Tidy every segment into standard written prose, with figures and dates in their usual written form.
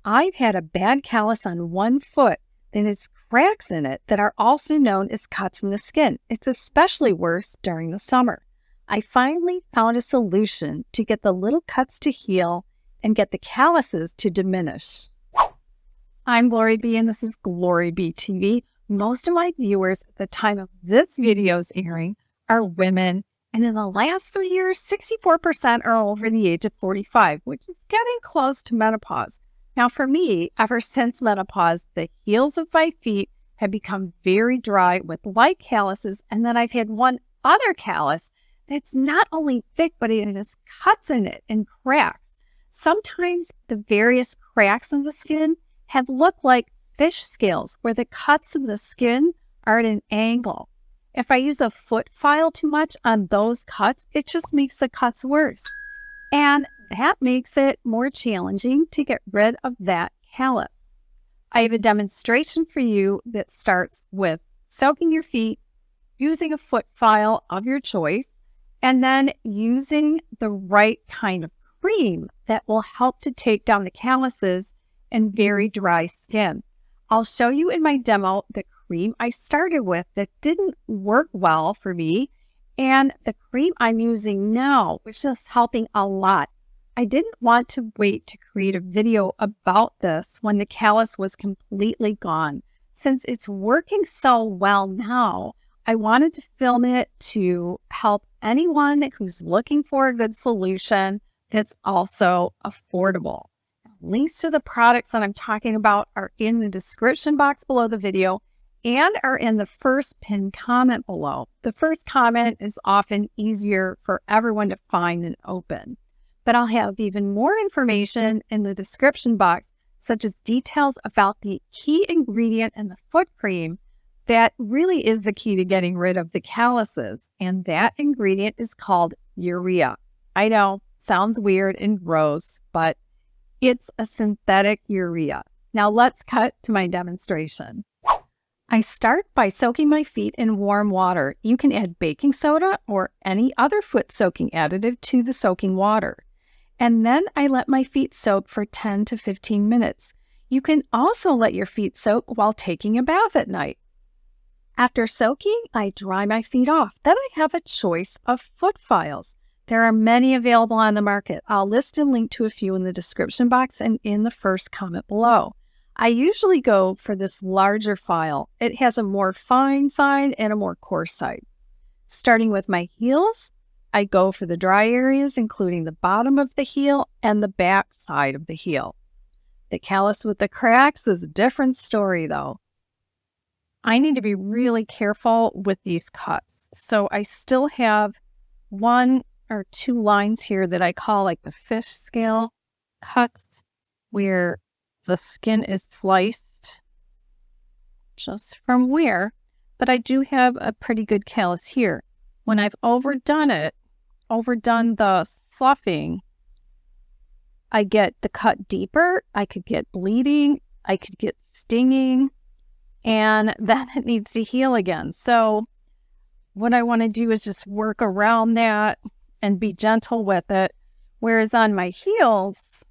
I've had a bad callus on one foot that has cracks in it that are also known as cuts in the skin. It's especially worse during the summer. I finally found a solution to get the little cuts to heal and get the calluses to diminish. I'm GloryB and this is GloryB-TV. Most of my viewers at the time of this video's airing are women, and in the last 3 years, 64% are over the age of 45, which is getting close to menopause. Now for me, ever since menopause, the heels of my feet have become very dry with light calluses, and then I've had one other callus that's not only thick, but it has cuts in it and cracks. Sometimes the various cracks in the skin have looked like fish scales, where the cuts in the skin are at an angle. If I use a foot file too much on those cuts, it just makes the cuts worse. And that makes it more challenging to get rid of that callus. I have a demonstration for you that starts with soaking your feet, using a foot file of your choice, and then using the right kind of cream that will help to take down the calluses and very dry skin. I'll show you in my demo the cream I started with that didn't work well for me and the cream I'm using now, which is helping a lot. I didn't want to wait to create a video about this when the callus was completely gone. Since it's working so well now, I wanted to film it to help anyone who's looking for a good solution that's also affordable. Links to the products that I'm talking about are in the description box below the video and are in the first pinned comment below. The first comment is often easier for everyone to find and open. But I'll have even more information in the description box, such as details about the key ingredient in the foot cream that really is the key to getting rid of the calluses. And that ingredient is called urea. I know, sounds weird and gross, but it's a synthetic urea. Now let's cut to my demonstration. I start by soaking my feet in warm water. You can add baking soda or any other foot soaking additive to the soaking water. And then I let my feet soak for 10 to 15 minutes. You can also let your feet soak while taking a bath at night. After soaking, I dry my feet off. Then I have a choice of foot files. There are many available on the market. I'll list and link to a few in the description box and in the first comment below. I usually go for this larger file. It has a more fine side and a more coarse side. Starting with my heels, I go for the dry areas, including the bottom of the heel and the back side of the heel. The callus with the cracks is a different story though. I need to be really careful with these cuts. So I still have 1 or 2 lines here that I call like the fish scale cuts, where the skin is sliced just from where, but I do have a pretty good callus here. When I've overdone the sloughing, I get the cut deeper, I could get bleeding, I could get stinging, and then it needs to heal again. So what I want to do is just work around that and be gentle with it. Whereas on my heels,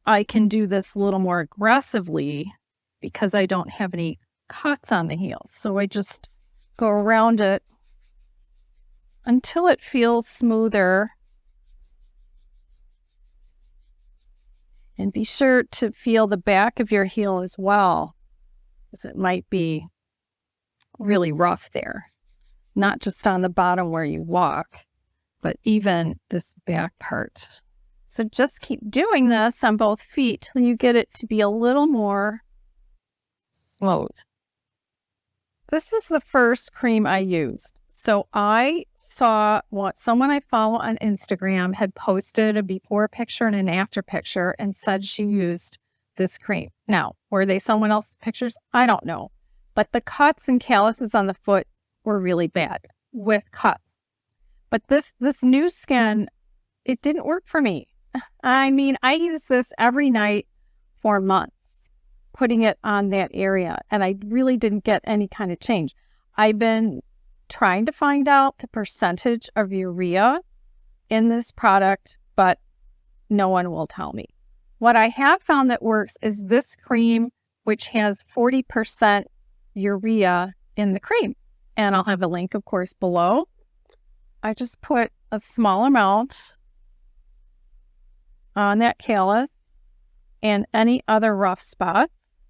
I can do this a little more aggressively because I don't have any cuts on the heels. So I just go around it until it feels smoother. And be sure to feel the back of your heel as well, because it might be really rough there. Not just on the bottom where you walk, but even this back part. So just keep doing this on both feet till you get it to be a little more smooth. This is the first cream I used. So I saw what someone I follow on Instagram had posted a before picture and an after picture and said she used this cream. Now, were they someone else's pictures? I don't know. But the cuts and calluses on the foot were really bad with cuts. But this new skin, it didn't work for me. I mean, I used this every night for months, putting it on that area, and I really didn't get any kind of change. I've been trying to find out the percentage of urea in this product, but no one will tell me. What I have found that works is this cream, which has 40% urea in the cream. And I'll have a link, of course, below. I just put a small amount on that callus and any other rough spots.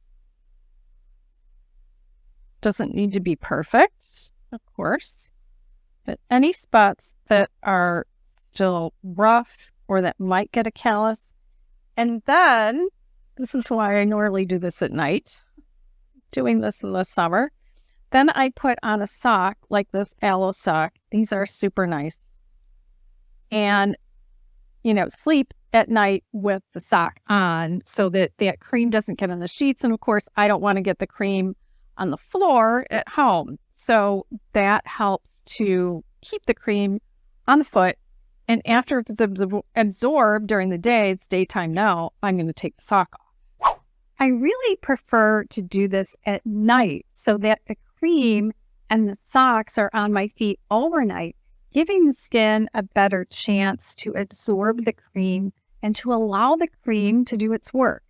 Doesn't need to be perfect, of course, but any spots that are still rough or that might get a callus. And then, this is why I normally do this at night, doing this in the summer. Then I put on a sock like this aloe sock. These are super nice. And, sleep at night with the sock on so that that cream doesn't get on the sheets. And of course, I don't want to get the cream on the floor at home. So that helps to keep the cream on the foot. And after it's absorbed during the day, it's daytime now, I'm going to take the sock off. I really prefer to do this at night so that the cream and the socks are on my feet overnight, giving the skin a better chance to absorb the cream and to allow the cream to do its work.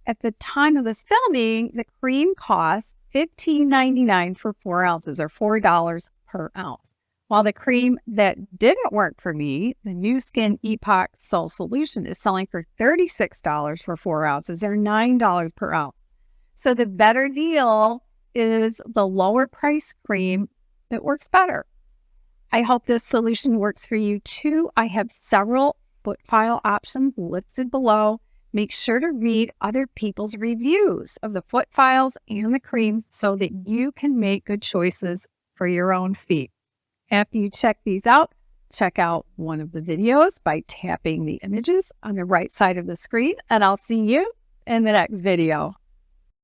At the time of this filming, the cream costs $15.99 for 4 ounces, or $4 per ounce. While the cream that didn't work for me, the New Skin Epoch Soul Solution, is selling for $36 for 4 ounces, or $9 per ounce. So the better deal is the lower price cream that works better. I hope this solution works for you too. I have several foot file options listed below. Make sure to read other people's reviews of the foot files and the cream so that you can make good choices for your own feet. After you check these out, check out one of the videos by tapping the images on the right side of the screen, and I'll see you in the next video.